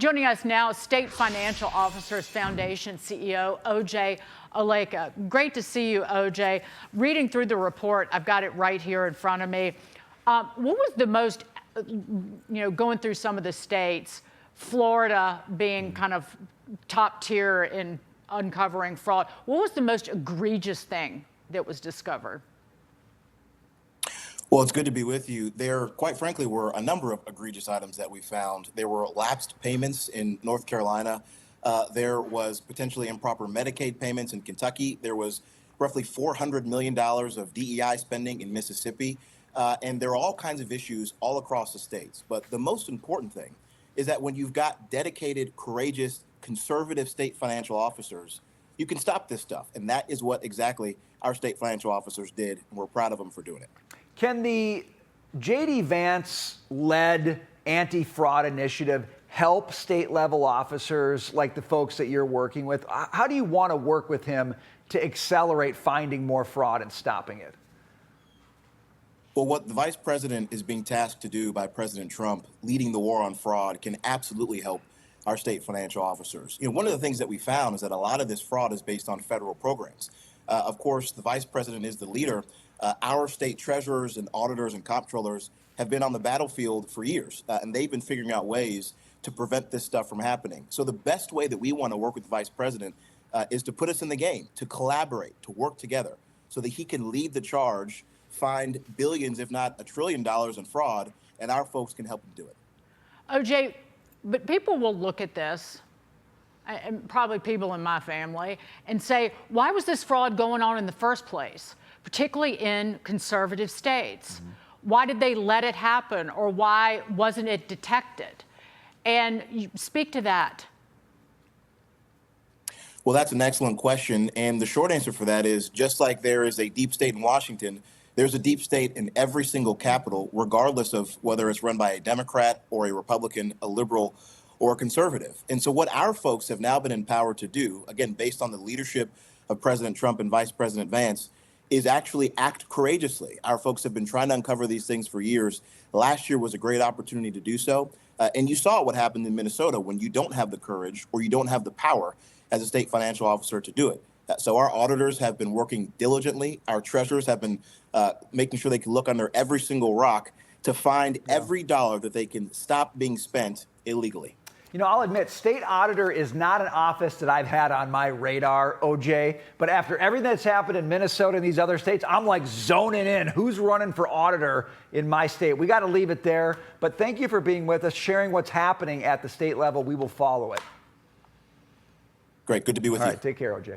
Joining us now, State Financial Officers Foundation CEO Oleka. Great to see you, OJ. Reading through the report, I've got it right here in front of me. What was the most, going through some of the states, Florida being kind of top tier in uncovering fraud, what was the most egregious thing that was discovered? Well, it's good to be with you. There, quite frankly, were a number of egregious items that we found. There were lapsed payments in North Carolina. There was potentially improper Medicaid payments in Kentucky. There was roughly $400 million of DEI spending in Mississippi. And there are all kinds of issues all across the states. But the most important thing is that when you've got dedicated, courageous, conservative state financial officers, you can stop this stuff. And that is what exactly our state financial officers did. And we're proud of them for doing it. Can the J.D. Vance-led anti-fraud initiative help state-level officers like the folks that you're working with? How do you want to work with him to accelerate finding more fraud and stopping it? Well, what the vice president is being tasked to do by President Trump, leading the war on fraud, can absolutely help our state financial officers. One of the things that we found is that a lot of this fraud is based on federal programs. Of course, the vice president is the leader. Our state treasurers and auditors and comptrollers have been on the battlefield for years, and they've been figuring out ways to prevent this stuff from happening. So the best way that we want to work with the vice president is to put us in the game, to collaborate, to work together so that he can lead the charge, find billions, if not $1 trillion in fraud, and our folks can help him do it. OJ, but people will look at this, and probably people in my family, and say, why was this fraud going on in the first place, particularly in conservative states? Why did they let it happen, or why wasn't it detected? And you speak to that. Well, that's an excellent question. And the short answer for that is, just like there is a deep state in Washington, there's a deep state in every single capital, regardless of whether it's run by a Democrat or a Republican, a liberal or a conservative. And so what our folks have now been empowered to do, again, based on the leadership of President Trump and Vice President Vance, is actually act courageously. Our folks have been trying to uncover these things for years. Last year was a great opportunity to do so. And you saw what happened in Minnesota when you don't have the courage or you don't have the power as a state financial officer to do it. So our auditors have been working diligently. Our treasurers have been making sure they can look under every single rock to find every dollar that they can stop being spent illegally. I'll admit, state auditor is not an office that I've had on my radar, OJ, but after everything that's happened in Minnesota and these other states, I'm like zoning in. Who's running for auditor in my state? We got to leave it there, but thank you for being with us, sharing what's happening at the state level. We will follow it. Great, good to be with you. All right, take care, OJ.